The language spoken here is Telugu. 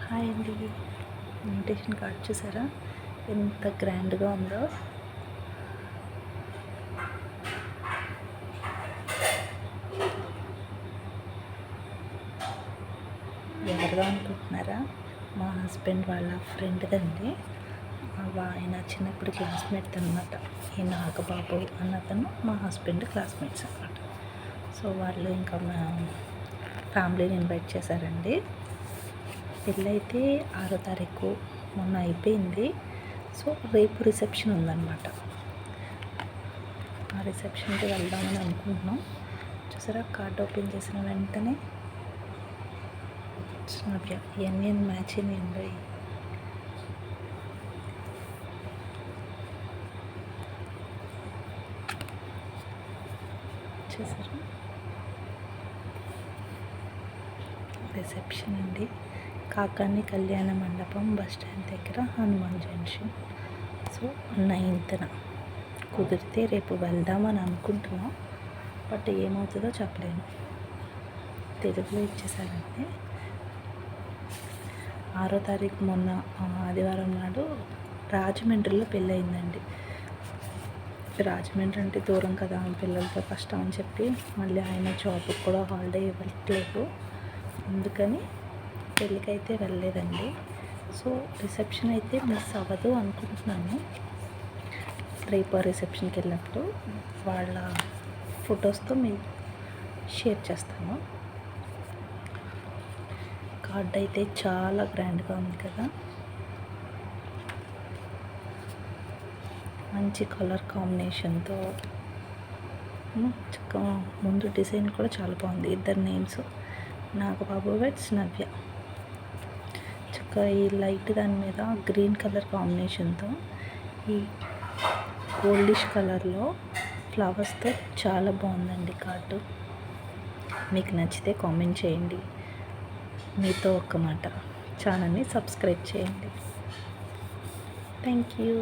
హాయ్ అండి. ఇన్విటేషన్ కార్డ్ చూసారా ఎంత గ్రాండ్గా ఉందో. ఎవరిదో అనుకుంటున్నారా? మా హస్బెండ్ వాళ్ళ ఫ్రెండ్దండి. ఆయన చిన్నప్పుడు క్లాస్మేట్ అనమాట. ఈ నాగబాబు అన్నతను మా హస్బెండ్ క్లాస్మేట్స్ అనమాట. సో వాళ్ళు ఇంకా మా ఫ్యామిలీని ఇన్వైట్ చేశారండి. పెళ్ళైతే 6వ తారీఖు మొన్న అయిపోయింది. సో రేపు రిసెప్షన్ ఉందన్నమాట. ఆ రిసెప్షన్కి వెళ్దామని అనుకుంటున్నాం. చూసారా కార్డ్ ఓపెన్ చేసిన వెంటనే ఇవన్నీ మ్యాచ్ అయ్యింది. చూసారా రిసెప్షన్ అండి. కాకాని కళ్యాణ మండపం, బస్ స్టాండ్ దగ్గర, హనుమాన్ జంక్షన్. సో 9th కుదిరితే రేపు వెళ్దామని అనుకుంటున్నాం. బట్ ఏమవుతుందో చెప్పలేను. తెలుగులో ఇచ్చేసారంటే 6వ తారీఖు మొన్న ఆదివారం నాడు రాజమండ్రిలో పెళ్ళయిందండి. రాజమండ్రి అంటే దూరం కదా, పిల్లలతో కష్టం అని చెప్పి మళ్ళీ ఆయన జాబ్కి కూడా హాలిడే ఇవ్వట్లేదు. అందుకని పెళ్ళికైతే వెళ్ళలేదండి. సో రిసెప్షన్ అయితే మిస్ అవ్వదు అనుకుంటున్నాను. రేపు రిసెప్షన్కి వెళ్ళినప్పుడు వాళ్ళ ఫొటోస్తో మీకు షేర్ చేస్తాను. కార్డ్ అయితే చాలా గ్రాండ్గా ఉంది కదా. మంచి కలర్ కాంబినేషన్తో చక్కగా ముందు డిజైన్ కూడా చాలా బాగుంది. ఇద్దరు నేమ్స్ నాగబాబు వెడ్స్ నవ్య. చక్కగా ఈ లైట్ దాని మీద గ్రీన్ కలర్ కాంబినేషన్తో ఈ గోల్డిష్ కలర్లో ఫ్లవర్స్తో చాలా బాగుందండి కార్డు. మీకు నచ్చితే కామెంట్ చేయండి. మీతో ఒక్క మాట, ఛానల్ని సబ్స్క్రైబ్ చేయండి. Thank you.